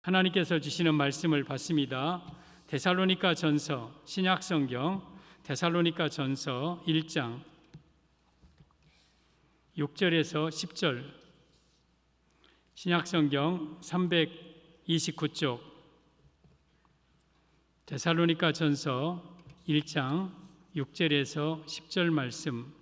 하나님께서 주시는 말씀을 받습니다. 데살로니가 전서, 신약성경 데살로니가 전서 1장 6절에서 10절, 신약성경 329쪽, 데살로니가 전서 1장 6절에서 10절 말씀.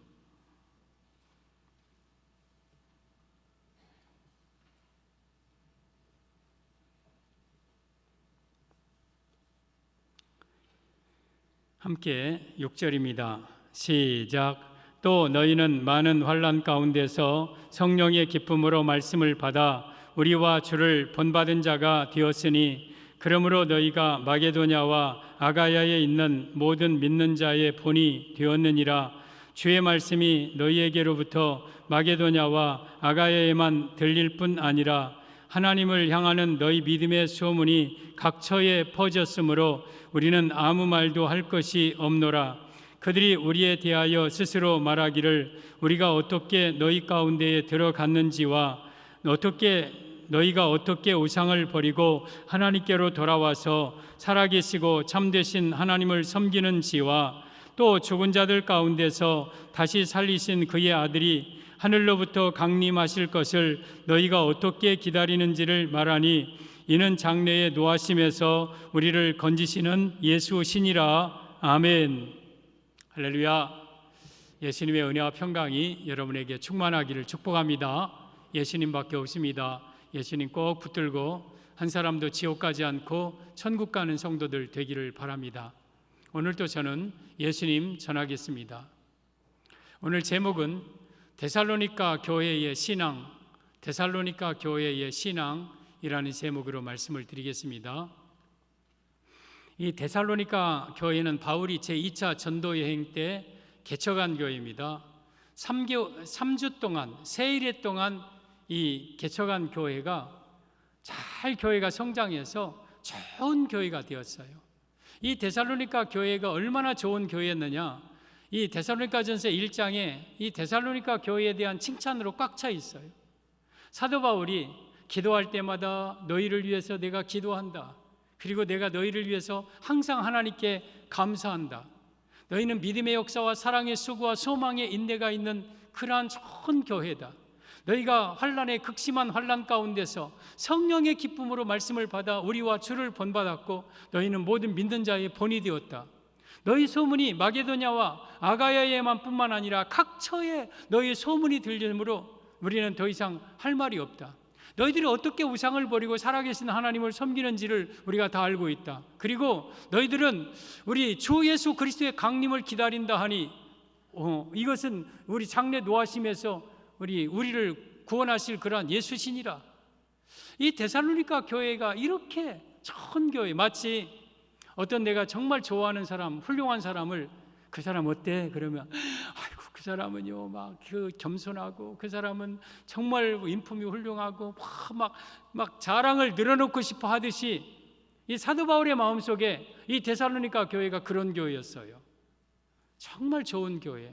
함께 6절입니다. 시작. 또 너희는 많은 환난 가운데서 성령의 기쁨으로 말씀을 받아 우리와 주를 본받은 자가 되었으니, 그러므로 너희가 마게도냐와 아가야에 있는 모든 믿는 자의 본이 되었느니라. 주의 말씀이 너희에게로부터 마게도냐와 아가야에만 들릴 뿐 아니라 하나님을 향하는 너희 믿음의 소문이 각처에 퍼졌으므로 우리는 아무 말도 할 것이 없노라. 그들이 우리에 대하여 스스로 말하기를 우리가 어떻게 너희 가운데에 들어갔는지와 너희가 어떻게 우상을 버리고 하나님께로 돌아와서 살아계시고 참되신 하나님을 섬기는지와 또 죽은 자들 가운데서 다시 살리신 그의 아들이 하늘로부터 강림하실 것을 너희가 어떻게 기다리는지를 말하니, 이는 장래의 노하심에서 우리를 건지시는 예수시니라. 아멘. 할렐루야. 예수님의 은혜와 평강이 여러분에게 충만하기를 축복합니다. 예수님밖에 없습니다. 예수님 꼭 붙들고 한 사람도 지옥 가지 않고 천국 가는 성도들 되기를 바랍니다. 오늘도 저는 예수님 전하겠습니다. 오늘 제목은 데살로니가 교회의 신앙, 데살로니가 교회의 신앙이라는 제목으로 말씀을 드리겠습니다. 이 데살로니가 교회는 바울이 제2차 전도 여행 때 개척한 교회입니다. 3주 동안, 세일회 동안 이 개척한 교회가 교회가 성장해서 좋은 교회가 되었어요. 이 데살로니가 교회가 얼마나 좋은 교회였느냐, 이 데살로니가전서 1장에 이 데살로니가 교회에 대한 칭찬으로 꽉 차 있어요. 사도 바울이 기도할 때마다 너희를 위해서 내가 기도한다. 그리고 내가 너희를 위해서 항상 하나님께 감사한다. 너희는 믿음의 역사와 사랑의 수고와 소망의 인내가 있는 그러한 좋은 교회다. 너희가 환난의 극심한 환난 가운데서 성령의 기쁨으로 말씀을 받아 우리와 주를 본받았고 너희는 모든 믿는 자의 본이 되었다. 너희 소문이 마게도냐와 아가야에만 뿐만 아니라 각처에 너희 소문이 들리므로 우리는 더 이상 할 말이 없다. 너희들이 어떻게 우상을 버리고 살아계신 하나님을 섬기는지를 우리가 다 알고 있다. 그리고 너희들은 우리 주 예수 그리스도의 강림을 기다린다 하니 이것은 우리 장래 노하심에서 우리를 구원하실 그러한 예수시니라. 이 데살로니가 교회가 이렇게 좋은 교회, 마치 어떤 내가 정말 좋아하는 사람, 훌륭한 사람을 그 사람 어때? 그러면 아이고 그 사람은요 막 겸손하고 그 사람은 정말 인품이 훌륭하고 막 자랑을 늘어놓고 싶어 하듯이 이 사도 바울의 마음속에 이 데살로니가 교회가 그런 교회였어요. 정말 좋은 교회.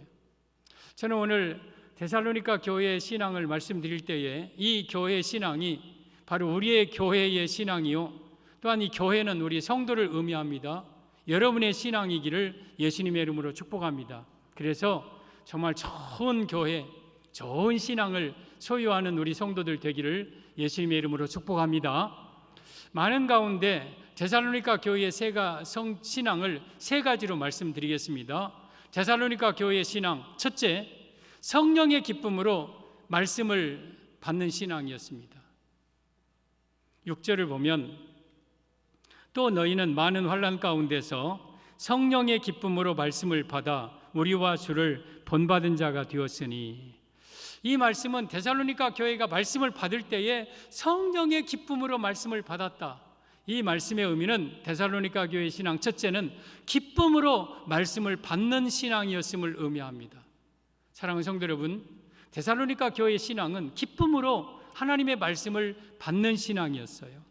저는 오늘 데살로니가 교회의 신앙을 말씀드릴 때에 이 교회의 신앙이 바로 우리의 교회의 신앙이요, 또한 이 교회는 우리 성도를 의미합니다. 여러분의 신앙이기를 예수님의 이름으로 축복합니다. 그래서 정말 좋은 교회, 좋은 신앙을 소유하는 우리 성도들 되기를 예수님의 이름으로 축복합니다. 많은 가운데 데살로니가 교회의 신앙을 세 가지로 말씀드리겠습니다. 데살로니가 교회의 신앙, 첫째, 성령의 기쁨으로 말씀을 받는 신앙이었습니다. 6절을 보면 또 너희는 많은 환난 가운데서 성령의 기쁨으로 말씀을 받아 우리와 주를 본받은 자가 되었으니, 이 말씀은 데살로니가 교회가 말씀을 받을 때에 성령의 기쁨으로 말씀을 받았다. 이 말씀의 의미는 데살로니가 교회의 신앙 첫째는 기쁨으로 말씀을 받는 신앙이었음을 의미합니다. 사랑하는 성도 여러분, 데살로니가 교회의 신앙은 기쁨으로 하나님의 말씀을 받는 신앙이었어요.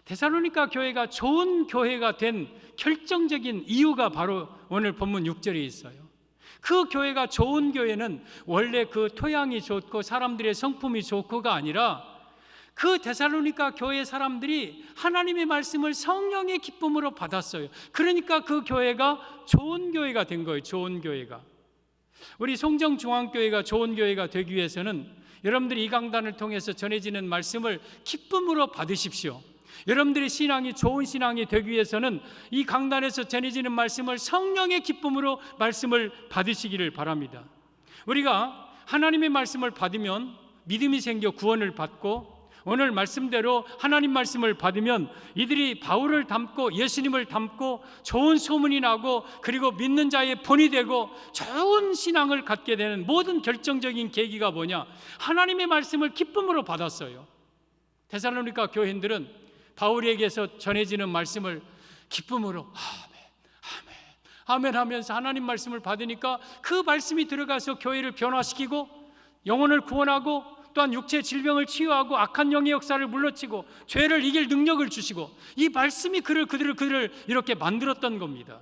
데살로니가 교회가 좋은 교회가 된 결정적인 이유가 바로 오늘 본문 6절에 있어요. 그 교회가 좋은 교회는 원래 그 토양이 좋고 사람들의 성품이 좋고가 아니라 그 데살로니가 교회 사람들이 하나님의 말씀을 성령의 기쁨으로 받았어요. 그러니까 그 교회가 좋은 교회가 된 거예요. 좋은 교회가. 우리 송정중앙교회가 좋은 교회가 되기 위해서는 여러분들이 이 강단을 통해서 전해지는 말씀을 기쁨으로 받으십시오. 여러분들의 신앙이 좋은 신앙이 되기 위해서는 이 강단에서 전해지는 말씀을 성령의 기쁨으로 말씀을 받으시기를 바랍니다. 우리가 하나님의 말씀을 받으면 믿음이 생겨 구원을 받고, 오늘 말씀대로 하나님 말씀을 받으면 이들이 바울을 닮고 예수님을 닮고 좋은 소문이 나고, 그리고 믿는 자의 본이 되고 좋은 신앙을 갖게 되는 모든 결정적인 계기가 뭐냐? 하나님의 말씀을 기쁨으로 받았어요. 데살로니가 교인들은 바울에게서 전해지는 말씀을 기쁨으로 아멘, 아멘, 아멘 하면서 하나님 말씀을 받으니까 그 말씀이 들어가서 교회를 변화시키고 영혼을 구원하고, 또한 육체 질병을 치유하고 악한 영의 역사를 물러치고 죄를 이길 능력을 주시고, 이 말씀이 그들을 이렇게 만들었던 겁니다.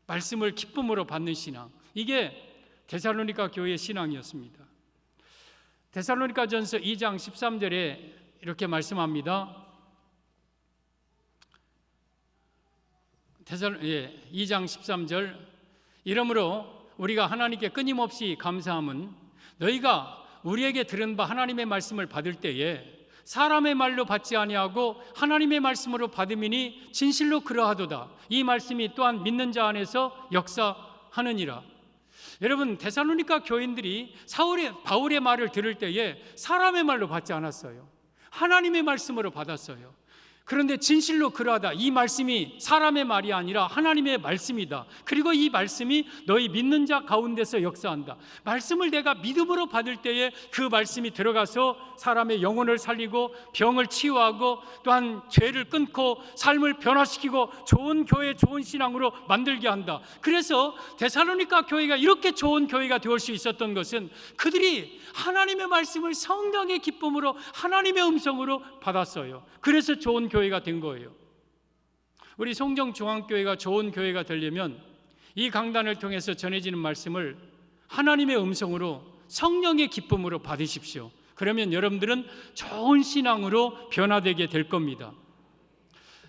말씀을 기쁨으로 받는 신앙, 이게 데살로니가 교회의 신앙이었습니다. 데살로니가전서 2장 13절에 이렇게 말씀합니다. 2장 13절, 이러므로 우리가 하나님께 끊임없이 감사함은 너희가 우리에게 들은 바 하나님의 말씀을 받을 때에 사람의 말로 받지 아니하고 하나님의 말씀으로 받음이니 진실로 그러하도다. 이 말씀이 또한 믿는 자 안에서 역사하느니라. 여러분, 데살로니가 교인들이 바울의 말을 들을 때에 사람의 말로 받지 않았어요. 하나님의 말씀으로 받았어요. 그런데 진실로 그러하다, 이 말씀이 사람의 말이 아니라 하나님의 말씀이다. 그리고 이 말씀이 너희 믿는 자 가운데서 역사한다. 말씀을 내가 믿음으로 받을 때에 그 말씀이 들어가서 사람의 영혼을 살리고 병을 치유하고, 또한 죄를 끊고 삶을 변화시키고 좋은 교회, 좋은 신앙으로 만들게 한다. 그래서 데살로니가 교회가 이렇게 좋은 교회가 되올 수 있었던 것은 그들이 하나님의 말씀을 성령의 기쁨으로 하나님의 음성으로 받았어요. 그래서 좋은 교회가 된 거예요. 우리 송정중앙교회가 좋은 교회가 되려면 이 강단을 통해서 전해지는 말씀을 하나님의 음성으로 성령의 기쁨으로 받으십시오. 그러면 여러분들은 좋은 신앙으로 변화되게 될 겁니다.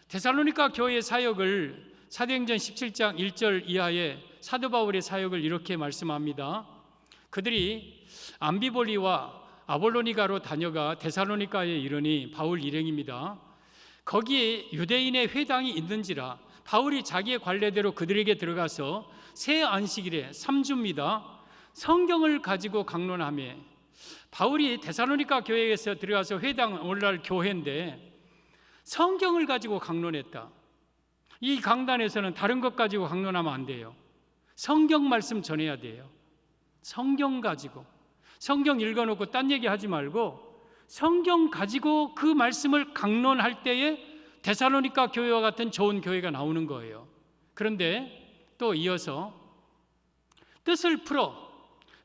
데살로니가 교회의 사역을 사도행전 17장 1절 이하에 사도 바울의 사역을 이렇게 말씀합니다. 그들이 암비볼리와 아볼로니가로 다녀가 데살로니가에 이르니, 바울 일행입니다. 거기에 유대인의 회당이 있는지라 바울이 자기의 관례대로 그들에게 들어가서 새 안식일에 3주입니다. 성경을 가지고 강론하며, 바울이 데살로니가 교회에서 들어가서 회당, 오늘날 교회인데 성경을 가지고 강론했다. 이 강단에서는 다른 것 가지고 강론하면 안 돼요. 성경 말씀 전해야 돼요. 성경 가지고, 성경 읽어놓고 딴 얘기 하지 말고 성경 가지고 그 말씀을 강론할 때에 데살로니가 교회와 같은 좋은 교회가 나오는 거예요. 그런데 또 이어서 뜻을 풀어,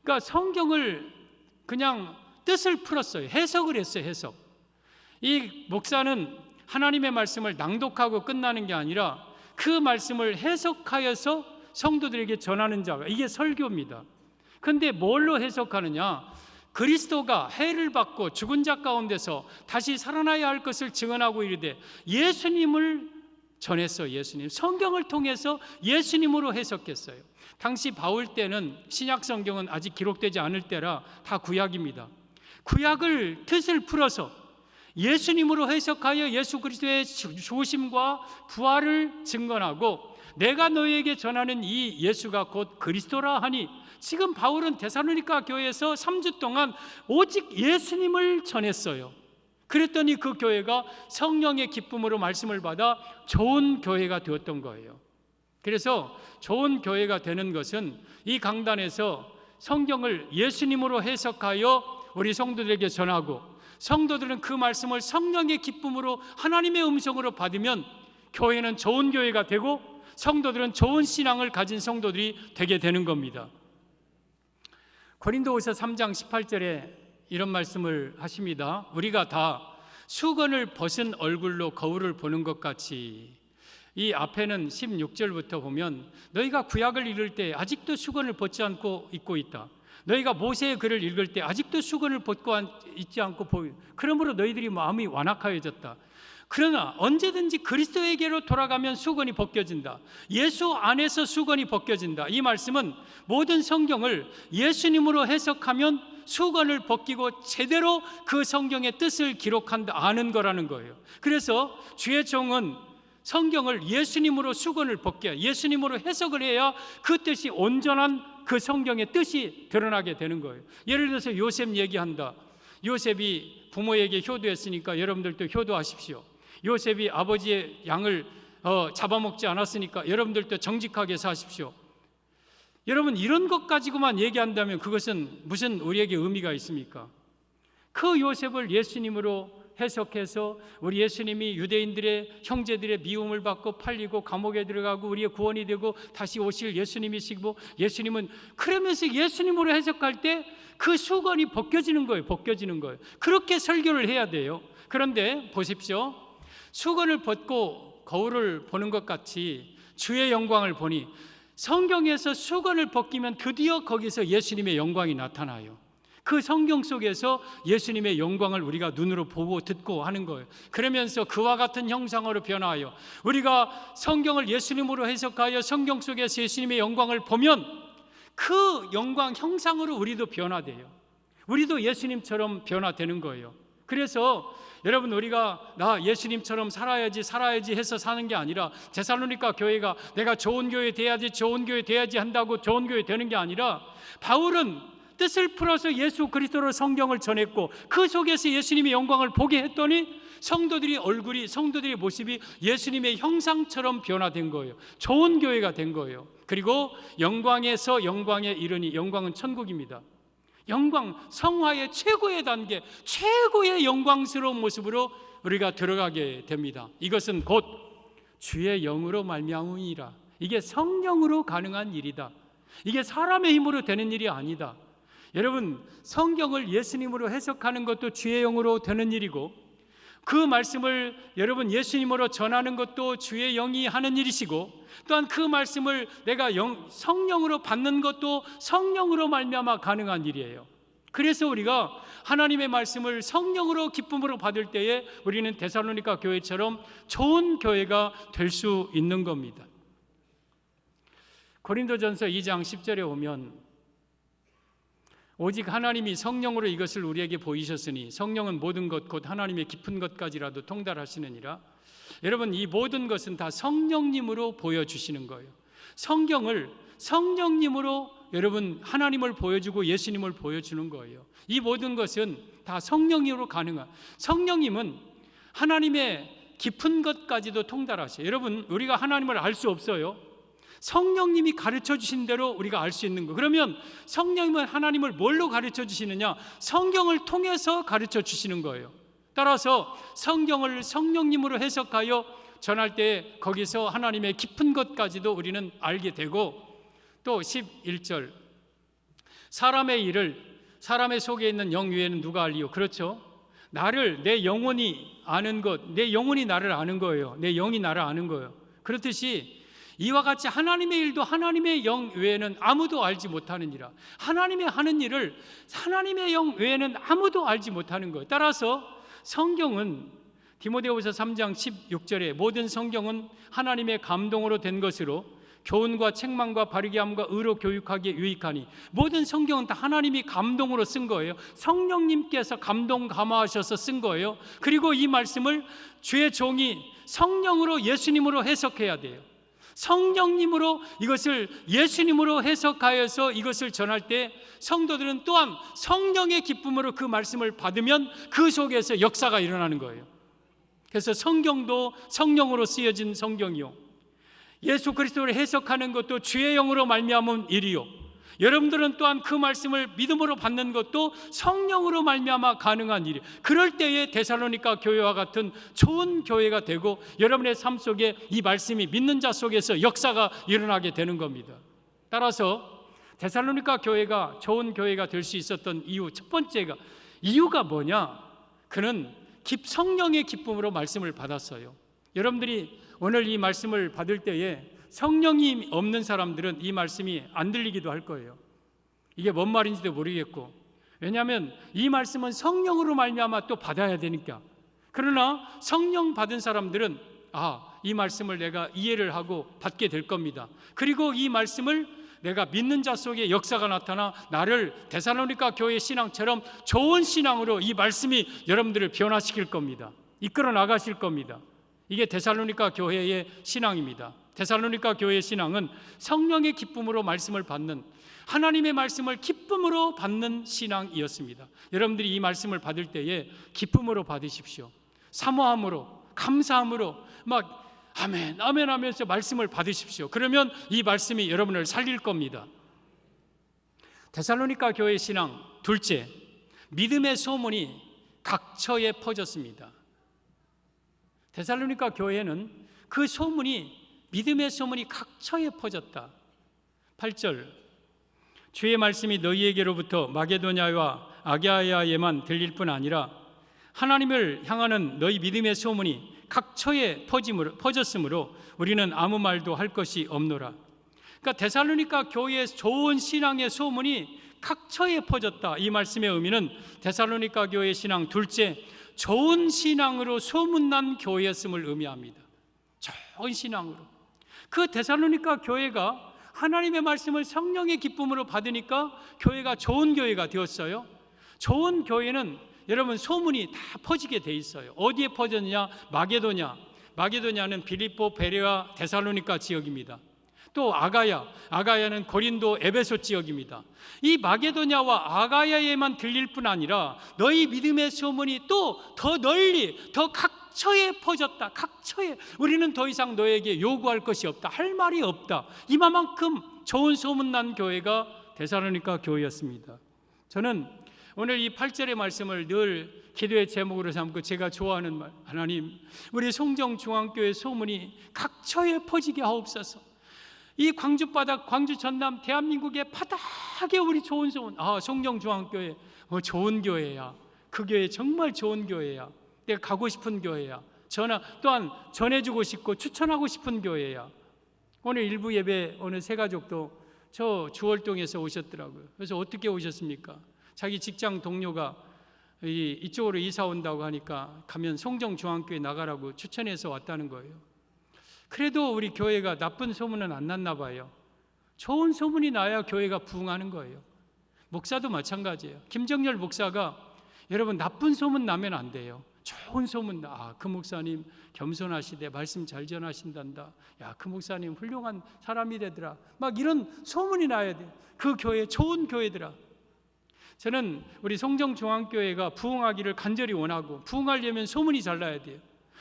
그러니까 성경을 그냥 뜻을 풀었어요. 해석을 했어요. 해석. 이 목사는 하나님의 말씀을 낭독하고 끝나는 게 아니라 그 말씀을 해석하여서 성도들에게 전하는 자가, 이게 설교입니다. 그런데 뭘로 해석하느냐? 그리스도가 해를 받고 죽은 자 가운데서 다시 살아나야 할 것을 증언하고 이르되 예수님을 전했어요. 예수님, 성경을 통해서 예수님으로 해석했어요. 당시 바울 때는 신약 성경은 아직 기록되지 않을 때라 다 구약입니다. 구약을 뜻을 풀어서 예수님으로 해석하여 예수 그리스도의 죽으심과 부활을 증언하고, 내가 너희에게 전하는 이 예수가 곧 그리스도라 하니, 지금 바울은 데살로니가 교회에서 3주 동안 오직 예수님을 전했어요. 그랬더니 그 교회가 성령의 기쁨으로 말씀을 받아 좋은 교회가 되었던 거예요. 그래서 좋은 교회가 되는 것은 이 강단에서 성경을 예수님으로 해석하여 우리 성도들에게 전하고, 성도들은 그 말씀을 성령의 기쁨으로 하나님의 음성으로 받으면 교회는 좋은 교회가 되고 성도들은 좋은 신앙을 가진 성도들이 되게 되는 겁니다. 고린도후서 3장 18절에 이런 말씀을 하십니다. 우리가 다 수건을 벗은 얼굴로 거울을 보는 것 같이, 이 앞에는 16절부터 보면 너희가 구약을 읽을 때 아직도 수건을 벗지 않고 있고 있다. 너희가 모세의 글을 읽을 때 아직도 수건을 벗고 있지 않고 보여. 그러므로 너희들이 마음이 완악하여졌다. 그러나 언제든지 그리스도에게로 돌아가면 수건이 벗겨진다. 예수 안에서 수건이 벗겨진다. 이 말씀은 모든 성경을 예수님으로 해석하면 수건을 벗기고 제대로 그 성경의 뜻을 기록한다, 아는 거라는 거예요. 그래서 주의 종은 성경을 예수님으로 수건을 벗겨야, 예수님으로 해석을 해야 그 뜻이 온전한 그 성경의 뜻이 드러나게 되는 거예요. 예를 들어서 요셉 얘기한다. 요셉이 부모에게 효도했으니까 여러분들도 효도하십시오. 요셉이 아버지의 양을 잡아먹지 않았으니까 여러분들도 정직하게 사십시오. 여러분, 이런 것 가지고만 얘기한다면 그것은 무슨 우리에게 의미가 있습니까? 그 요셉을 예수님으로 해석해서 우리 예수님이 유대인들의 형제들의 미움을 받고 팔리고 감옥에 들어가고 우리의 구원이 되고 다시 오실 예수님이시고, 예수님은 그러면서 예수님으로 해석할 때 그 수건이 벗겨지는 거예요. 벗겨지는 거예요. 그렇게 설교를 해야 돼요. 그런데 보십시오. 수건을 벗고 거울을 보는 것 같이 주의 영광을 보니, 성경에서 수건을 벗기면 드디어 거기서 예수님의 영광이 나타나요. 그 성경 속에서 예수님의 영광을 우리가 눈으로 보고 듣고 하는 거예요. 그러면서 그와 같은 형상으로 변화하여 우리가 성경을 예수님으로 해석하여 성경 속에서 예수님의 영광을 보면 그 영광 형상으로 우리도 변화돼요. 우리도 예수님처럼 변화되는 거예요. 그래서 여러분, 우리가 나 예수님처럼 살아야지 해서 사는 게 아니라, 데살로니가 교회가 내가 좋은 교회 돼야지 한다고 좋은 교회 되는 게 아니라, 바울은 뜻을 풀어서 예수 그리스도로 성경을 전했고 그 속에서 예수님의 영광을 보게 했더니 성도들의 모습이 예수님의 형상처럼 변화된 거예요. 좋은 교회가 된 거예요. 그리고 영광에서 영광에 이르니, 영광은 천국입니다. 영광, 성화의 최고의 단계, 최고의 영광스러운 모습으로 우리가 들어가게 됩니다. 이것은 곧 주의 영으로 말미암음이라. 이게 성령으로 가능한 일이다. 이게 사람의 힘으로 되는 일이 아니다. 여러분, 성경을 예수님으로 해석하는 것도 주의 영으로 되는 일이고, 그 말씀을 여러분 예수님으로 전하는 것도 주의 영이 하는 일이시고, 또한 그 말씀을 내가 성령으로 받는 것도 성령으로 말미암아 가능한 일이에요. 그래서 우리가 하나님의 말씀을 성령으로 기쁨으로 받을 때에 우리는 데살로니가 교회처럼 좋은 교회가 될 수 있는 겁니다. 고린도전서 2장 10절에 오면, 오직 하나님이 성령으로 이것을 우리에게 보이셨으니 성령은 모든 것 곧 하나님의 깊은 것까지라도 통달하시느니라. 여러분, 이 모든 것은 다 성령님으로 보여주시는 거예요. 성경을 성령님으로 여러분 하나님을 보여주고 예수님을 보여주는 거예요. 이 모든 것은 다 성령님으로 가능한, 성령님은 하나님의 깊은 것까지도 통달하셔요. 여러분, 우리가 하나님을 알 수 없어요. 성령님이 가르쳐 주신 대로 우리가 알 수 있는 거. 그러면 성령님은 하나님을 뭘로 가르쳐 주시느냐? 성경을 통해서 가르쳐 주시는 거예요. 따라서 성경을 성령님으로 해석하여 전할 때 거기서 하나님의 깊은 것까지도 우리는 알게 되고, 또 11절, 사람의 일을 사람의 속에 있는 영 외에는 누가 알리요? 그렇죠? 나를, 내 영혼이 아는 것, 내 영혼이 나를 아는 거예요. 내 영이 나를 아는 거예요. 그렇듯이 이와 같이 하나님의 일도 하나님의 영 외에는 아무도 알지 못하느니라. 하나님의 하는 일을 하나님의 영 외에는 아무도 알지 못하는 거예요. 따라서 성경은 디모데후서 3장 16절에 모든 성경은 하나님의 감동으로 된 것으로 교훈과 책망과 바르게 함과 의로 교육하기에 유익하니, 모든 성경은 다 하나님이 감동으로 쓴 거예요. 성령님께서 감동 감화하셔서 쓴 거예요. 그리고 이 말씀을 주의 종이 성령으로 예수님으로 해석해야 돼요. 성령님으로 이것을 예수님으로 해석하여서 이것을 전할 때 성도들은 또한 성령의 기쁨으로 그 말씀을 받으면 그 속에서 역사가 일어나는 거예요. 그래서 성경도 성령으로 쓰여진 성경이요, 예수 그리스도를 해석하는 것도 주의 영으로 말미암은 일이요, 여러분들은 또한 그 말씀을 믿음으로 받는 것도 성령으로 말미암아 가능한 일이에요. 그럴 때에 데살로니가 교회와 같은 좋은 교회가 되고 여러분의 삶 속에 이 말씀이 믿는 자 속에서 역사가 일어나게 되는 겁니다. 따라서 데살로니가 교회가 좋은 교회가 될 수 있었던 이유, 첫 번째가, 이유가 뭐냐? 그는 성령의 기쁨으로 말씀을 받았어요. 여러분들이 오늘 이 말씀을 받을 때에 성령이 없는 사람들은 이 말씀이 안 들리기도 할 거예요. 이게 뭔 말인지도 모르겠고, 왜냐하면 이 말씀은 성령으로 말미암아 또 받아야 되니까. 그러나 성령 받은 사람들은 이 말씀을 내가 이해를 하고 받게 될 겁니다. 그리고 이 말씀을 내가 믿는 자 속에 역사가 나타나 나를 데살로니가 교회 신앙처럼 좋은 신앙으로 이 말씀이 여러분들을 변화시킬 겁니다. 이끌어 나가실 겁니다. 이게 데살로니가 교회의 신앙입니다. 데살로니가 교회의 신앙은 성령의 기쁨으로 말씀을 받는, 하나님의 말씀을 기쁨으로 받는 신앙이었습니다. 여러분들이 이 말씀을 받을 때에 기쁨으로 받으십시오. 사모함으로, 감사함으로 막 아멘, 아멘 하면서 말씀을 받으십시오. 그러면 이 말씀이 여러분을 살릴 겁니다. 데살로니가 교회의 신앙 둘째, 믿음의 소문이 각처에 퍼졌습니다. 데살로니가 교회는 그 소문이, 믿음의 소문이 각처에 퍼졌다. 8절, 주의 말씀이 너희에게로부터 마게도냐와 아가야에만 들릴 뿐 아니라 하나님을 향하는 너희 믿음의 소문이 각처에 퍼졌으므로 우리는 아무 말도 할 것이 없노라. 그러니까 데살로니가 교회의 좋은 신앙의 소문이 각처에 퍼졌다. 이 말씀의 의미는 데살로니가 교회의 신앙 둘째, 좋은 신앙으로 소문난 교회였음을 의미합니다. 좋은 신앙으로. 그 데살로니가 교회가 하나님의 말씀을 성령의 기쁨으로 받으니까 교회가 좋은 교회가 되었어요. 좋은 교회는 여러분 소문이 다 퍼지게 돼 있어요. 어디에 퍼졌느냐? 마게도냐. 마게도냐는 빌립보, 베레아, 데살로니가 지역입니다. 또 아가야는 고린도, 에베소 지역입니다. 이 마게도냐와 아가야에만 들릴 뿐 아니라 너희 믿음의 소문이 또 더 널리, 더 각처에 퍼졌다. 각처에. 우리는 더 이상 너에게 요구할 것이 없다. 할 말이 없다. 이만큼 좋은 소문난 교회가 데살로니가 교회였습니다. 저는 오늘 이 8절의 말씀을 늘 기도의 제목으로 삼고 제가 좋아하는 말, 하나님, 우리 송정중앙교회 소문이 각처에 퍼지게 하옵소서. 이 광주 바닥, 광주 전남, 대한민국의 바닥에 우리 좋은 소문, 송정중앙교회 좋은 교회야. 그 교회 정말 좋은 교회야. 내가 가고 싶은 교회야. 또한 전해주고 싶고 추천하고 싶은 교회야. 오늘 일부 예배 어느 세 가족도 저 주월동에서 오셨더라고요. 그래서 어떻게 오셨습니까? 자기 직장 동료가 이쪽으로 이사 온다고 하니까 가면 송정중앙교회 나가라고 추천해서 왔다는 거예요. 그래도 우리 교회가 나쁜 소문은 안 났나 봐요. 좋은 소문이 나야 교회가 부흥하는 거예요. 목사도 마찬가지예요. 김정열 목사가 여러분 나쁜 소문 나면 안 돼요. 좋은 소문, 그 목사님 겸손하시대, 말씀 잘 전하신단다. 야, 그 목사님 훌륭한 사람이 되더라. 막 이런 소문이 나야 돼. 그 교회 좋은 교회더라. 저는 우리 송정중앙교회가 부흥하기를 간절히 원하고, 부흥하려면 소문이 잘 나야 돼요.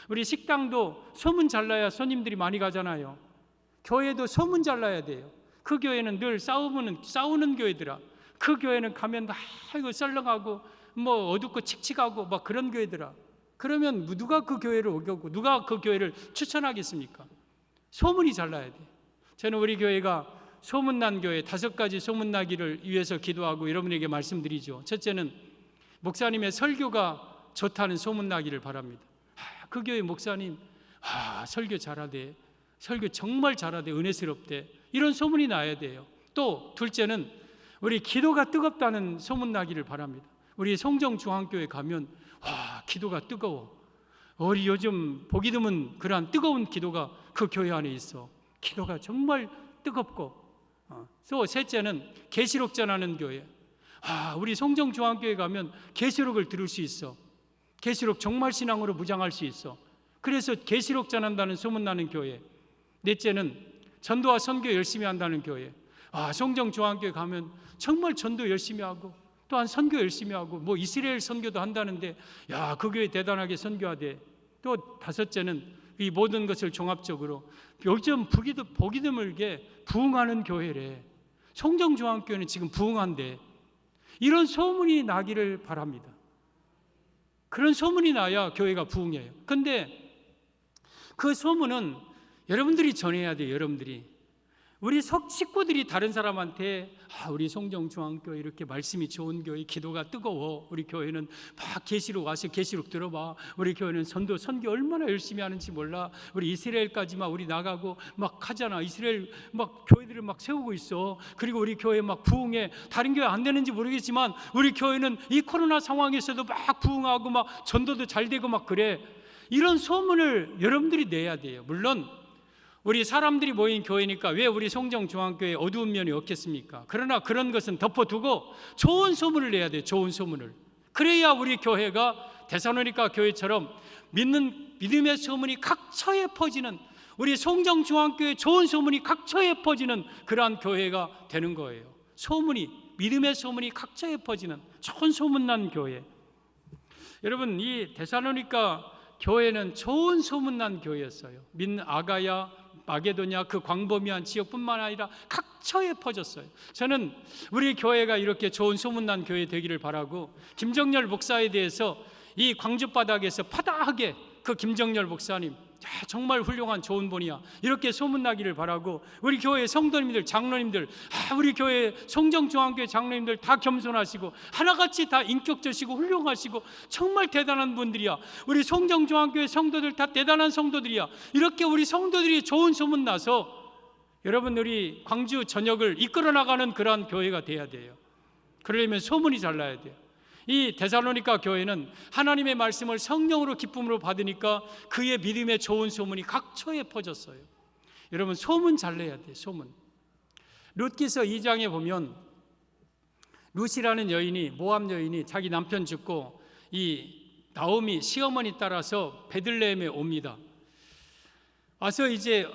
우리 식당도 소문 잘 나야 손님들이 많이 가잖아요. 교회도 소문 잘 나야 돼요. 그 교회는 늘 싸우는 교회더라. 그 교회는 가면 이거 썰렁하고 뭐 어둡고 칙칙하고 막 그런 교회더라. 그러면 누가 그 교회를 오겠고 누가 그 교회를 추천하겠습니까? 소문이 잘 나야 돼요. 저는 우리 교회가 소문난 교회 5가지 소문나기를 위해서 기도하고 여러분에게 말씀드리죠. 첫째는 목사님의 설교가 좋다는 소문나기를 바랍니다. 그 교회 목사님 설교 잘하대, 설교 정말 잘하대, 은혜스럽대, 이런 소문이 나야 돼요. 또 둘째는 우리 기도가 뜨겁다는 소문나기를 바랍니다. 우리 송정중앙교회 가면 기도가 뜨거워. 우리 요즘 보기 드문 그러한 뜨거운 기도가 그 교회 안에 있어. 기도가 정말 뜨겁고. 또 셋째는 계시록 전하는 교회. 우리 송정중앙교회 가면 계시록을 들을 수 있어. 계시록 정말 신앙으로 무장할 수 있어. 그래서 계시록 전한다는 소문나는 교회. 넷째는 전도와 선교 열심히 한다는 교회. 송정중앙교회 가면 정말 전도 열심히 하고 또한 선교 열심히 하고 뭐 이스라엘 선교도 한다는데 그 교회 대단하게 선교하대. 또 다섯째는 이 모든 것을 종합적으로 요즘 보기 드물게 부흥하는 교회래. 송정중앙교회는 지금 부흥한대. 이런 소문이 나기를 바랍니다. 그런 소문이 나야 교회가 부흥해요. 근데 그 소문은 여러분들이 전해야 돼요. 여러분들이. 우리 식구들이 다른 사람한테 우리 송정중앙교회 이렇게 말씀이 좋은 교회, 기도가 뜨거워, 우리 교회는 막 계시록 와서 계시록 들어봐, 우리 교회는 선교 얼마나 열심히 하는지 몰라, 우리 이스라엘까지 막 우리 나가고 막 하잖아, 이스라엘 막 교회들을 막 세우고 있어, 그리고 우리 교회 막 부흥해, 다른 교회 안 되는지 모르겠지만 우리 교회는 이 코로나 상황에서도 막 부흥하고 막 전도도 잘 되고 막 그래. 이런 소문을 여러분들이 내야 돼요. 물론 우리 사람들이 모인 교회니까 왜 우리 송정중앙교회 어두운 면이 없겠습니까? 그러나 그런 것은 덮어두고 좋은 소문을 내야 돼요. 좋은 소문을. 그래야 우리 교회가 데살로니가 교회처럼 믿음의 소문이 각처에 퍼지는, 우리 송정중앙교회 좋은 소문이 각처에 퍼지는 그러한 교회가 되는 거예요. 믿음의 소문이 각처에 퍼지는 좋은 소문난 교회. 여러분, 이 데살로니가 교회는 좋은 소문난 교회였어요. 아가야, 마게도냐, 그 광범위한 지역뿐만 아니라 각처에 퍼졌어요. 저는 우리 교회가 이렇게 좋은 소문난 교회 되기를 바라고, 김정열 목사에 대해서 이 광주 바닥에서 파다하게 그 김정열 목사님 정말 훌륭한 좋은 분이야, 이렇게 소문나기를 바라고, 우리 교회 성도님들, 장로님들, 우리 교회 송정중앙교회 장로님들 다 겸손하시고 하나같이 다 인격적이고 훌륭하시고 정말 대단한 분들이야. 우리 송정중앙교회 성도들 다 대단한 성도들이야. 이렇게 우리 성도들이 좋은 소문 나서 여러분, 우리 광주 전역을 이끌어 나가는 그러한 교회가 돼야 돼요. 그러려면 소문이 잘 나야 돼요. 이 데살로니가 교회는 하나님의 말씀을 성령으로 기쁨으로 받으니까 그의 믿음의 좋은 소문이 각처에 퍼졌어요. 여러분, 소문 잘 내야 돼요. 소문. 룻기서 2장에 보면 룻이라는 여인이, 모압 여인이 자기 남편 죽고 이 나오미 시어머니 따라서 베들레헴에 옵니다. 와서 이제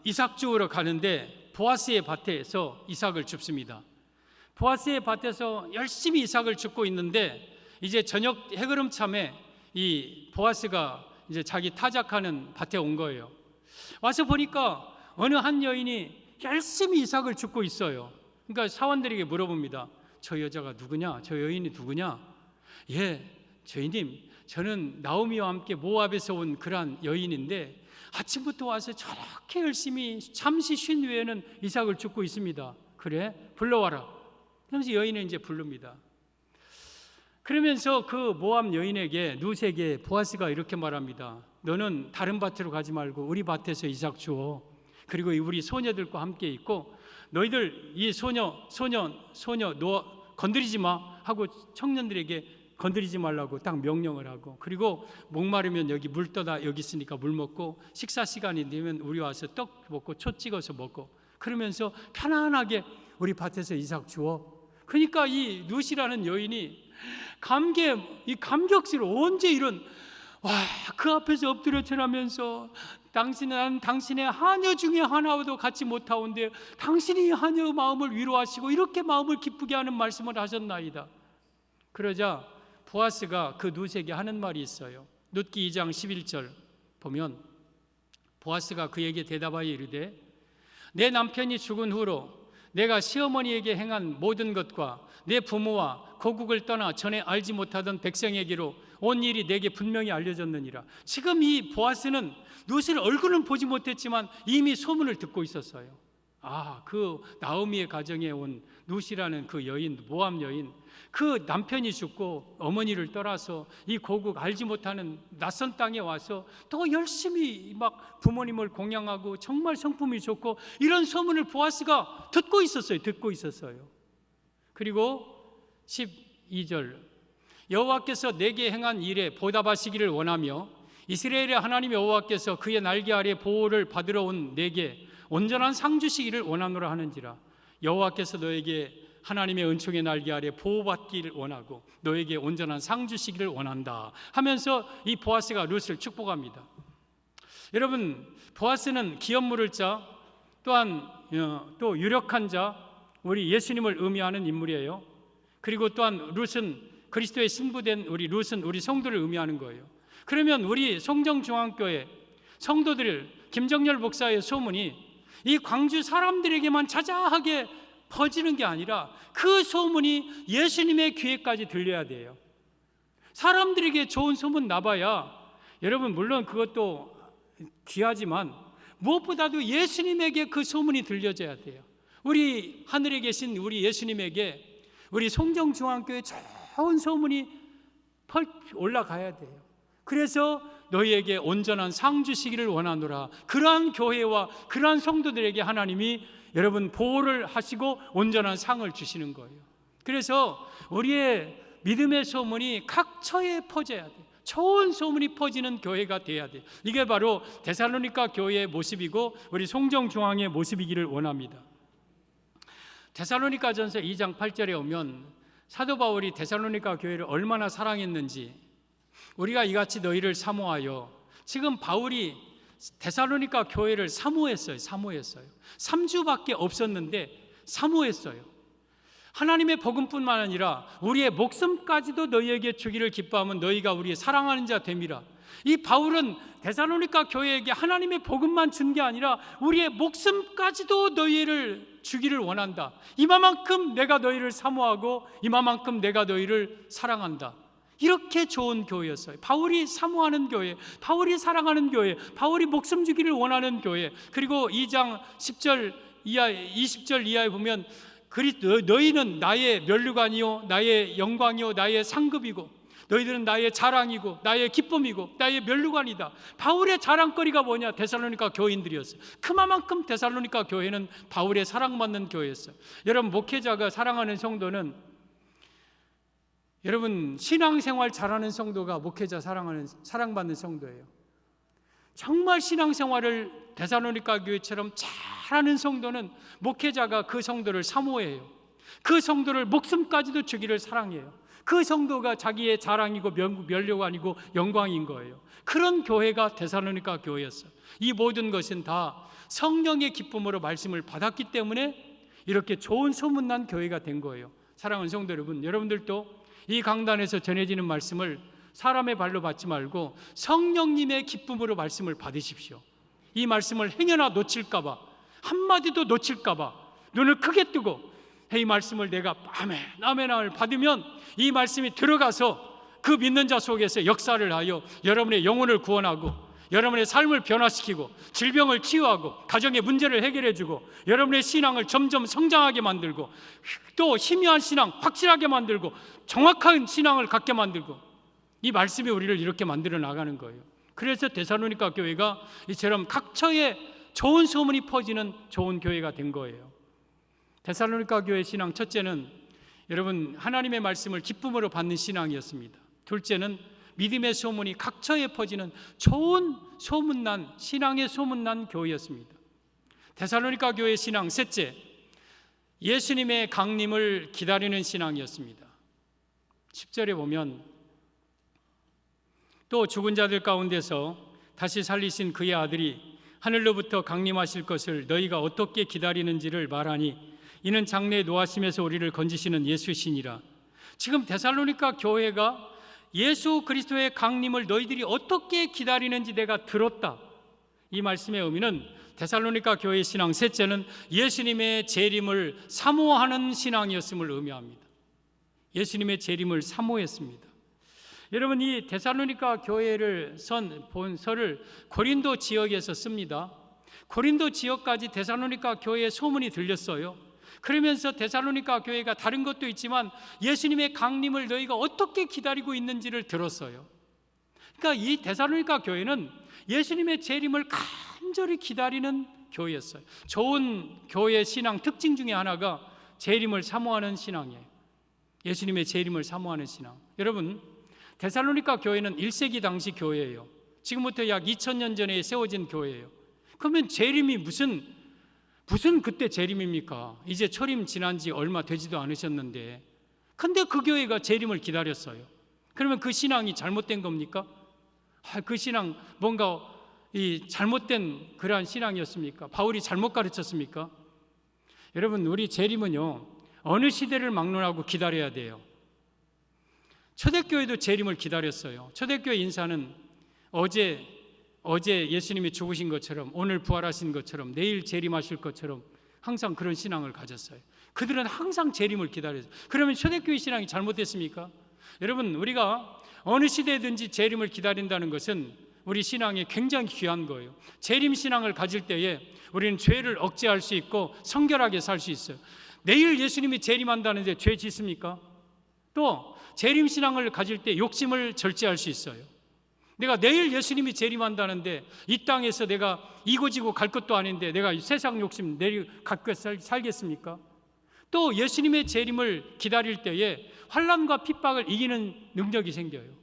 이삭 주우러 가는데 보아스의 밭에서 이삭을 줍습니다. 보아스의 밭에서 열심히 이삭을 줍고 있는데 이제 저녁 해그름참에 이 보아스가 이제 자기 타작하는 밭에 온 거예요. 와서 보니까 어느 한 여인이 열심히 이삭을 줍고 있어요. 그러니까 사원들에게 물어봅니다. 저 여자가 누구냐? 저 여인이 누구냐? 예, 주인님, 저는 나오미와 함께 모압에서 온 그러한 여인인데 아침부터 와서 저렇게 열심히 잠시 쉰 후에는 이삭을 줍고 있습니다. 그래? 불러와라. 그러면서 여인을 이제 부릅니다. 그러면서 그 모압 여인에게, 룻에게 보아스가 이렇게 말합니다. 너는 다른 밭으로 가지 말고 우리 밭에서 이삭 주어. 그리고 우리 소녀들과 함께 있고 너희들 이 소녀 너 건드리지 마 하고 청년들에게 건드리지 말라고 딱 명령을 하고, 그리고 목마르면 여기 물 떠다 여기 있으니까 물 먹고, 식사 시간이 되면 우리 와서 떡 먹고 초 찍어서 먹고, 그러면서 편안하게 우리 밭에서 이삭 주어. 그러니까 이 룻이라는 여인이 감격스러워. 언제 이런, 그 앞에서 엎드려 절하면서 난 당신의 하녀 중에 하나와도 같이 못하온데 당신이 하녀 마음을 위로하시고 이렇게 마음을 기쁘게 하는 말씀을 하셨나이다. 그러자 보아스가 그 룻에게 하는 말이 있어요. 룻기 2장 11절 보면 보아스가 그에게 대답하여 이르되 내 남편이 죽은 후로 내가 시어머니에게 행한 모든 것과 내 부모와 고국을 떠나 전에 알지 못하던 백성에게로 온 일이 내게 분명히 알려졌느니라. 지금 이 보아스는 룻을 얼굴은 보지 못했지만 이미 소문을 듣고 있었어요. 그 나오미의 가정에 온 룻이라는 그 여인, 모압 여인, 그 남편이 죽고 어머니를 떠나서 이 고국 알지 못하는 낯선 땅에 와서 또 열심히 막 부모님을 공양하고 정말 성품이 좋고, 이런 소문을 보아스가 듣고 있었어요. 그리고 12절 여호와께서 내게 행한 일에 보답하시기를 원하며 이스라엘의 하나님 여호와께서 그의 날개 아래 보호를 받으러 온 내게 온전한 상 주시기를 원하노라 하는지라. 여호와께서 너에게 하나님의 은총의 날개 아래 보호받기를 원하고 너에게 온전한 상 주시기를 원한다 하면서 이 보아스가 룻을 축복합니다. 여러분, 보아스는 기업 물을 자, 또한 또 유력한 자, 우리 예수님을 의미하는 인물이에요. 그리고 또한 룻은 그리스도의 신부된 우리 룻은 우리 성도를 의미하는 거예요. 그러면 우리 송정중앙교회 성도들, 김정열 목사의 소문이 이 광주 사람들에게만 자자하게 퍼지는 게 아니라 그 소문이 예수님의 귀에까지 들려야 돼요. 사람들에게 좋은 소문 나봐야, 여러분 물론 그것도 귀하지만 무엇보다도 예수님에게 그 소문이 들려져야 돼요. 우리 하늘에 계신 우리 예수님에게 우리 송정중앙교회 좋은 소문이 올라가야 돼요. 그래서 너희에게 온전한 상 주시기를 원하노라. 그러한 교회와 그러한 성도들에게 하나님이 여러분 보호를 하시고 온전한 상을 주시는 거예요. 그래서 우리의 믿음의 소문이 각처에 퍼져야 돼요. 좋은 소문이 퍼지는 교회가 돼야 돼요. 이게 바로 데살로니가 교회의 모습이고 우리 송정중앙의 모습이기를 원합니다. 데살로니가전서 2장 8절에 오면 사도 바울이 데살로니가 교회를 얼마나 사랑했는지, 우리가 이같이 너희를 사모하여, 지금 바울이 데살로니가 교회를 사모했어요. 3주밖에 없었는데 사모했어요. 하나님의 복음뿐만 아니라 우리의 목숨까지도 너희에게 주기를 기뻐하면 너희가 우리의 사랑하는 자 됨이라. 이 바울은 데살로니가 교회에게 하나님의 복음만 준 게 아니라 우리의 목숨까지도 너희를 주기를 원한다. 이만큼 내가 너희를 사모하고 이만큼 내가 너희를 사랑한다. 이렇게 좋은 교회였어요. 바울이 사모하는 교회, 바울이 사랑하는 교회, 바울이 목숨 주기를 원하는 교회. 그리고 2장 10절 이하, 20절 이하에 보면 너희는 나의 면류관이요 나의 영광이요 나의 상급이고 너희들은 나의 자랑이고 나의 기쁨이고 나의 면류관이다. 바울의 자랑거리가 뭐냐? 데살로니가 교인들이었어요. 그만큼 데살로니가 교회는 바울의 사랑받는 교회였어요. 여러분, 목회자가 사랑하는 성도는, 여러분 신앙생활 잘하는 성도가 목회자 사랑받는 성도예요. 정말 신앙생활을 데살로니가 교회처럼 잘하는 성도는 목회자가 그 성도를 사모해요. 그 성도를 목숨까지도 주기를 사랑해요. 그 성도가 자기의 자랑이고 면류관이고 영광인 거예요. 그런 교회가 데살로니가 교회였어요. 이 모든 것은 다 성령의 기쁨으로 말씀을 받았기 때문에 이렇게 좋은 소문난 교회가 된 거예요. 사랑하는 성도 여러분, 여러분들도 이 강단에서 전해지는 말씀을 사람의 발로 받지 말고 성령님의 기쁨으로 말씀을 받으십시오. 이 말씀을 행여나 놓칠까 봐, 한마디도 놓칠까 봐 눈을 크게 뜨고 이 말씀을 내가 아멘을 받으면 이 말씀이 들어가서 그 믿는 자 속에서 역사를 하여 여러분의 영혼을 구원하고 여러분의 삶을 변화시키고 질병을 치유하고 가정의 문제를 해결해주고 여러분의 신앙을 점점 성장하게 만들고 또 희미한 신앙 확실하게 만들고 정확한 신앙을 갖게 만들고, 이 말씀이 우리를 이렇게 만들어 나가는 거예요. 그래서 데살로니가 교회가 이처럼 각처에 좋은 소문이 퍼지는 좋은 교회가 된 거예요. 데살로니가 교회 신앙, 첫째는 여러분 하나님의 말씀을 기쁨으로 받는 신앙이었습니다. 둘째는 믿음의 소문이 각처에 퍼지는 좋은 소문난 신앙의 소문난 교회였습니다. 데살로니가 교회 신앙, 셋째, 예수님의 강림을 기다리는 신앙이었습니다. 10절에 보면 또 죽은 자들 가운데서 다시 살리신 그의 아들이 하늘로부터 강림하실 것을 너희가 어떻게 기다리는지를 말하니 이는 장래의 노하심에서 우리를 건지시는 예수시니라. 지금 데살로니가 교회가 예수 그리스도의 강림을 너희들이 어떻게 기다리는지 내가 들었다. 이 말씀의 의미는 데살로니가 교회의 신앙, 셋째는 예수님의 재림을 사모하는 신앙이었음을 의미합니다. 예수님의 재림을 사모했습니다. 여러분, 이 데살로니가 교회를 본서를 고린도 지역에서 씁니다. 고린도 지역까지 데살로니가 교회의 소문이 들렸어요. 그러면서 데살로니가 교회가 다른 것도 있지만 예수님의 강림을 너희가 어떻게 기다리고 있는지를 들었어요. 그러니까 이 데살로니가 교회는 예수님의 재림을 간절히 기다리는 교회였어요. 좋은 교회의 신앙 특징 중에 하나가 재림을 사모하는 신앙이에요. 예수님의 재림을 사모하는 신앙. 여러분, 데살로니가 교회는 1세기 당시 교회예요. 지금부터 약 2000년 전에 세워진 교회예요. 그러면 재림이 무슨 그때 재림입니까? 이제 초림 지난 지 얼마 되지도 않으셨는데, 근데 그 교회가 재림을 기다렸어요. 그러면 그 신앙이 잘못된 겁니까? 그 신앙 뭔가 이 잘못된 그러한 신앙이었습니까? 바울이 잘못 가르쳤습니까? 여러분, 우리 재림은요 어느 시대를 막론하고 기다려야 돼요. 초대교회도 재림을 기다렸어요. 초대교회 인사는 어제 예수님이 죽으신 것처럼 오늘 부활하신 것처럼 내일 재림하실 것처럼 항상 그런 신앙을 가졌어요. 그들은 항상 재림을 기다렸어요. 그러면 초대교회 신앙이 잘못됐습니까? 여러분, 우리가 어느 시대든지 재림을 기다린다는 것은 우리 신앙에 굉장히 귀한 거예요. 재림 신앙을 가질 때에 우리는 죄를 억제할 수 있고 성결하게 살 수 있어요. 내일 예수님이 재림한다는데 죄 짓습니까? 또 재림 신앙을 가질 때 욕심을 절제할 수 있어요. 내가 내일 예수님이 재림한다는데 이 땅에서 내가 이고지고 갈 것도 아닌데 내가 세상 욕심 내리 갖고 살겠습니까? 또 예수님의 재림을 기다릴 때에 환난과 핍박을 이기는 능력이 생겨요.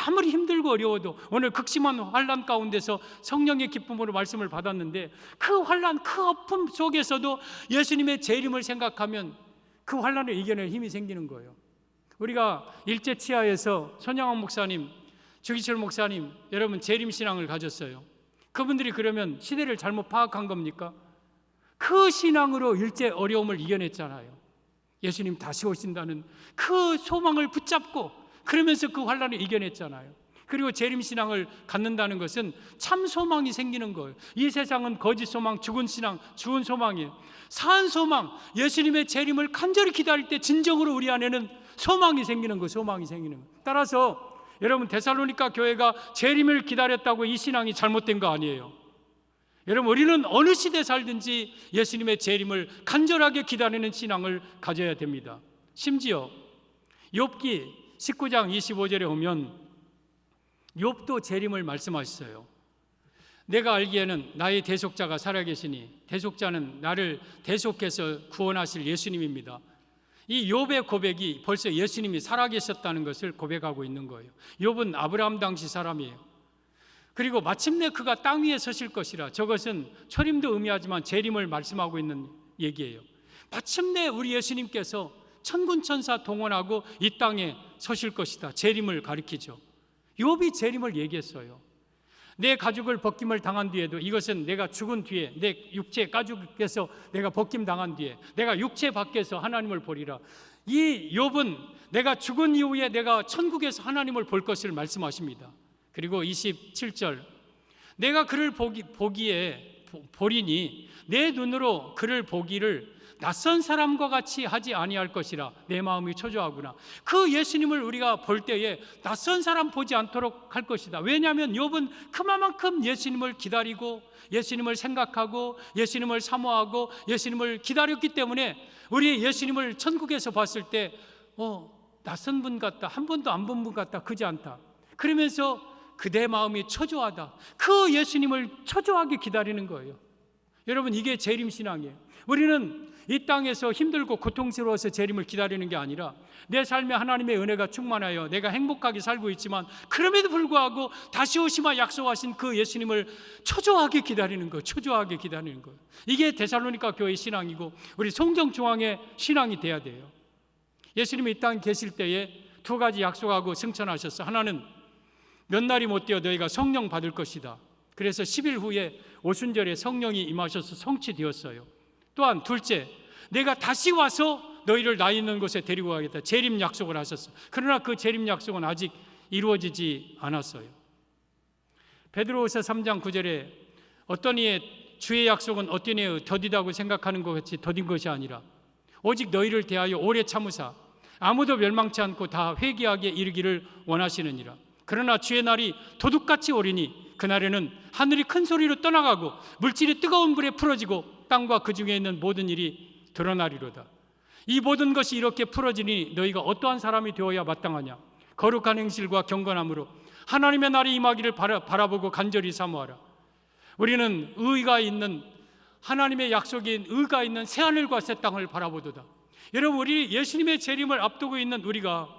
아무리 힘들고 어려워도 오늘 극심한 환난 가운데서 성령의 기쁨으로 말씀을 받았는데 그 환난, 그 아픔 속에서도 예수님의 재림을 생각하면 그 환난을 이겨낼 힘이 생기는 거예요. 우리가 일제치하에서 손양원 목사님, 주기철 목사님, 여러분 재림 신앙을 가졌어요. 그분들이 그러면 시대를 잘못 파악한 겁니까? 그 신앙으로 일제 어려움을 이겨냈잖아요. 예수님 다시 오신다는 그 소망을 붙잡고 그러면서 그 환난을 이겨냈잖아요. 그리고 재림 신앙을 갖는다는 것은 참 소망이 생기는 거예요. 이 세상은 거짓 소망, 죽은 신앙, 죽은 소망이에요. 산 소망, 예수님의 재림을 간절히 기다릴 때 진정으로 우리 안에는 소망이 생기는 거예요. 소망이 생기는 거예요. 따라서 여러분 데살로니가 교회가 재림을 기다렸다고 이 신앙이 잘못된 거 아니에요. 여러분 우리는 어느 시대에 살든지 예수님의 재림을 간절하게 기다리는 신앙을 가져야 됩니다. 심지어 욥기 19장 25절에 오면 욥도 재림을 말씀하셨어요. 내가 알기에는 나의 대속자가 살아계시니 대속자는 나를 대속해서 구원하실 예수님입니다. 이 욥의 고백이 벌써 예수님이 살아계셨다는 것을 고백하고 있는 거예요. 욥은 아브라함 당시 사람이에요. 그리고 마침내 그가 땅 위에 서실 것이라, 저것은 초림도 의미하지만 재림을 말씀하고 있는 얘기예요. 마침내 우리 예수님께서 천군 천사 동원하고 이 땅에 서실 것이다. 재림을 가리키죠. 욥이 재림을 얘기했어요. 내 가죽을 벗김을 당한 뒤에도, 이것은 내가 죽은 뒤에 내 육체 가죽에서 내가 벗김 당한 뒤에 내가 육체 밖에서 하나님을 보리라. 이 욥은 내가 죽은 이후에 내가 천국에서 하나님을 볼 것을 말씀하십니다. 그리고 27절, 내가 그를 보리니 내 눈으로 그를 보기를 낯선 사람과 같이 하지 아니할 것이라. 내 마음이 초조하구나. 그 예수님을 우리가 볼 때에 낯선 사람 보지 않도록 할 것이다. 왜냐하면 욥은 그만큼 예수님을 기다리고 예수님을 생각하고 예수님을 사모하고 예수님을 기다렸기 때문에 우리 예수님을 천국에서 봤을 때 낯선 분 같다, 한 번도 안 본 분 같다, 그지 않다. 그러면서 그대 마음이 초조하다. 그 예수님을 초조하게 기다리는 거예요. 여러분 이게 재림신앙이에요. 우리는 이 땅에서 힘들고 고통스러워서 재림을 기다리는 게 아니라 내 삶에 하나님의 은혜가 충만하여 내가 행복하게 살고 있지만 그럼에도 불구하고 다시 오시마 약속하신 그 예수님을 초조하게 기다리는 거예요. 초조하게 기다리는 거예요. 이게 데살로니가 교회의 신앙이고 우리 송정중앙의 신앙이 돼야 돼요. 예수님이 이 땅에 계실 때에 두 가지 약속하고 승천하셨어. 하나는 몇 날이 못 되어 너희가 성령 받을 것이다. 그래서 10일 후에 오순절에 성령이 임하셔서 성취되었어요. 또한 둘째, 내가 다시 와서 너희를 나 있는 곳에 데리고 가겠다. 재림 약속을 하셨어. 그러나 그 재림 약속은 아직 이루어지지 않았어요. 베드로후서 3장 9절에 어떤 이의 주의 약속은 어떤 이의 더디다고 생각하는 것 같이 더딘 것이 아니라 오직 너희를 대하여 오래 참으사 아무도 멸망치 않고 다 회개하게 이르기를 원하시느니라. 그러나 주의 날이 도둑같이 오리니 그날에는 하늘이 큰 소리로 떠나가고 물질이 뜨거운 불에 풀어지고 땅과 그 중에 있는 모든 일이 드러나리로다. 이 모든 것이 이렇게 풀어지니 너희가 어떠한 사람이 되어야 마땅하냐? 거룩한 행실과 경건함으로 하나님의 날이 임하기를 바라보고 간절히 사모하라. 우리는 의가 있는, 하나님의 약속인 의가 있는 새하늘과 새 땅을 바라보도다. 여러분 우리 예수님의 재림을 앞두고 있는 우리가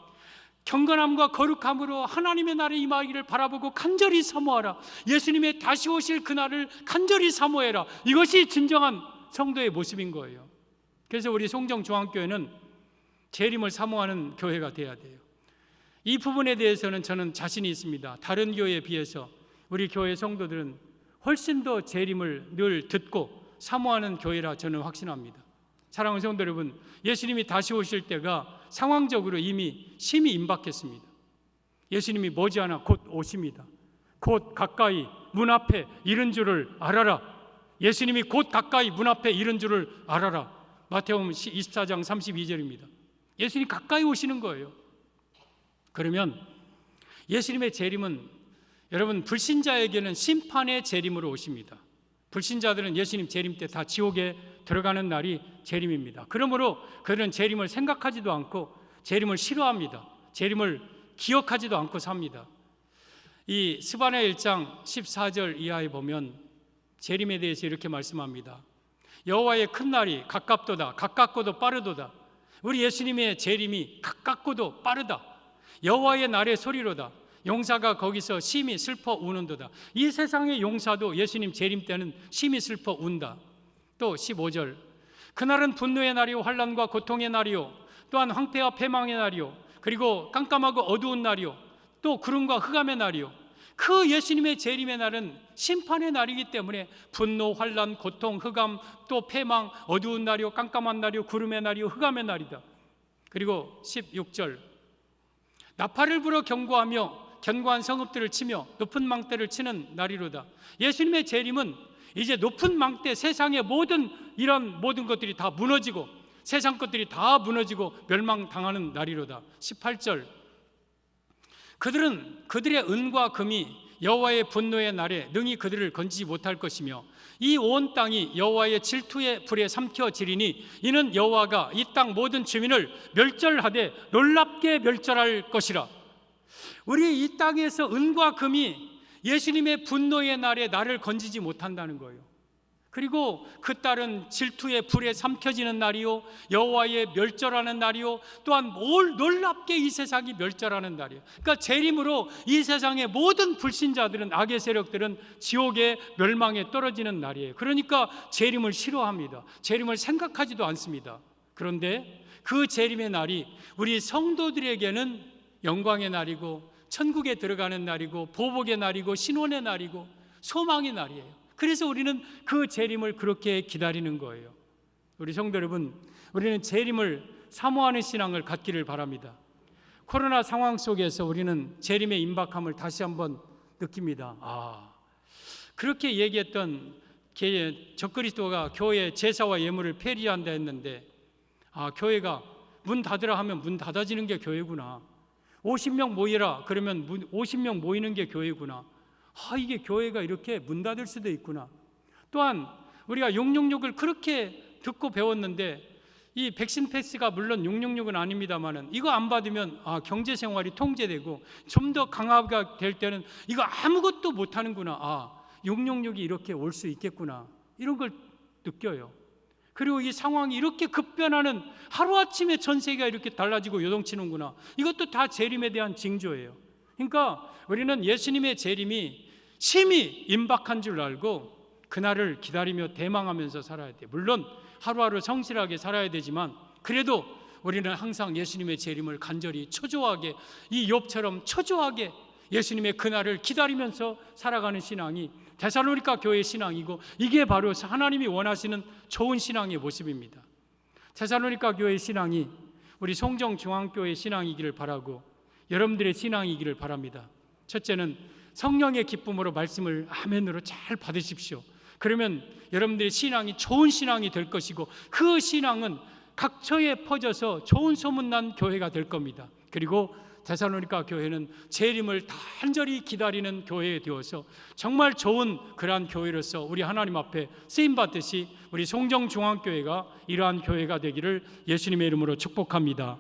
경건함과 거룩함으로 하나님의 날에 임하기를 바라보고 간절히 사모하라. 예수님의 다시 오실 그날을 간절히 사모해라. 이것이 진정한 성도의 모습인 거예요. 그래서 우리 송정중앙교회는 재림을 사모하는 교회가 돼야 돼요. 이 부분에 대해서는 저는 자신이 있습니다. 다른 교회에 비해서 우리 교회 성도들은 훨씬 더 재림을 늘 듣고 사모하는 교회라 저는 확신합니다. 사랑하는 성도 여러분, 예수님이 다시 오실 때가 상황적으로 이미 심히 임박했습니다. 예수님이 머지않아 곧 오십니다. 곧 가까이 문 앞에 이른 줄을 알아라. 예수님이 곧 가까이 문 앞에 이른 줄을 알아라. 마태복음 24장 32절입니다. 예수님이 가까이 오시는 거예요. 그러면 예수님의 재림은 여러분, 불신자에게는 심판의 재림으로 오십니다. 불신자들은 예수님 재림 때 다 지옥에 들어가는 날이 재림입니다. 그러므로 그들은 재림을 생각하지도 않고 재림을 싫어합니다. 재림을 기억하지도 않고 삽니다. 이 스바냐 1장 14절 이하에 보면 재림에 대해서 이렇게 말씀합니다. 여호와의 큰 날이 가깝도다. 가깝고도 빠르도다. 우리 예수님의 재림이 가깝고도 빠르다. 여호와의 날의 소리로다. 용사가 거기서 심히 슬퍼 우는도다. 이 세상의 용사도 예수님 재림 때는 심히 슬퍼 운다. 또 15절, 그날은 분노의 날이요 환난과 고통의 날이요 또한 황폐와 패망의 날이요 그리고 깜깜하고 어두운 날이요 또 구름과 흑암의 날이요. 그 예수님의 재림의 날은 심판의 날이기 때문에 분노, 환난, 고통, 흑암, 또 패망, 어두운 날이요 깜깜한 날이요 구름의 날이요 흑암의 날이다. 그리고 16절, 나팔을 불어 경고하며 견고한 성읍들을 치며 높은 망대를 치는 날이로다. 예수님의 재림은 이제 높은 망대, 세상의 이런 모든 것들이 다 무너지고 세상 것들이 다 무너지고 멸망당하는 날이로다. 18절, 그들은 그들의 은과 금이 여호와의 분노의 날에 능히 그들을 건지지 못할 것이며 이 온 땅이 여호와의 질투의 불에 삼켜지리니 이는 여호와가 이 땅 모든 주민을 멸절하되 놀랍게 멸절할 것이라. 우리 이 땅에서 은과 금이 예수님의 분노의 날에 나를 건지지 못한다는 거예요. 그리고 그 딸은 질투의 불에 삼켜지는 날이요 여호와의 멸절하는 날이요 또한 놀랍게 이 세상이 멸절하는 날이에요. 그러니까 재림으로 이 세상의 모든 불신자들은, 악의 세력들은 지옥의 멸망에 떨어지는 날이에요. 그러니까 재림을 싫어합니다. 재림을 생각하지도 않습니다. 그런데 그 재림의 날이 우리 성도들에게는 영광의 날이고 천국에 들어가는 날이고 보복의 날이고 신원의 날이고 소망의 날이에요. 그래서 우리는 그 재림을 그렇게 기다리는 거예요. 우리 성도 여러분, 우리는 재림을 사모하는 신앙을 갖기를 바랍니다. 코로나 상황 속에서 우리는 재림의 임박함을 다시 한번 느낍니다. 그렇게 얘기했던 적그리스도가 교회 제사와 예물을 폐리한다 했는데 교회가 문 닫으라 하면 문 닫아지는 게 교회구나. 50명 모이라 그러면 50명 모이는 게 교회구나. 이게 교회가 이렇게 문 닫을 수도 있구나. 또한 우리가 666을 그렇게 듣고 배웠는데 이 백신 패스가 물론 666은 아닙니다만은 이거 안 받으면 경제 생활이 통제되고 좀 더 강화가 될 때는 이거 아무것도 못 하는구나. 666이 이렇게 올 수 있겠구나. 이런 걸 느껴요. 그리고 이 상황이 이렇게 급변하는, 하루아침에 전 세계가 이렇게 달라지고 요동치는구나. 이것도 다 재림에 대한 징조예요. 그러니까 우리는 예수님의 재림이 심히 임박한 줄 알고 그날을 기다리며 대망하면서 살아야 돼요. 물론 하루하루 성실하게 살아야 되지만 그래도 우리는 항상 예수님의 재림을 간절히 초조하게, 이 욥처럼 초조하게 예수님의 그날을 기다리면서 살아가는 신앙이 데살로니가 교회의 신앙이고, 이게 바로 하나님이 원하시는 좋은 신앙의 모습입니다. 데살로니가 교회의 신앙이 우리 송정중앙교회의 신앙이기를 바라고 여러분들의 신앙이기를 바랍니다. 첫째는 성령의 기쁨으로 말씀을 아멘으로 잘 받으십시오. 그러면 여러분들의 신앙이 좋은 신앙이 될 것이고 그 신앙은 각처에 퍼져서 좋은 소문난 교회가 될 겁니다. 그리고 데살로니가 교회는 재림을 간절히 기다리는 교회에 되어서 정말 좋은 그러한 교회로서 우리 하나님 앞에 쓰임받듯이 우리 송정중앙교회가 이러한 교회가 되기를 예수님의 이름으로 축복합니다.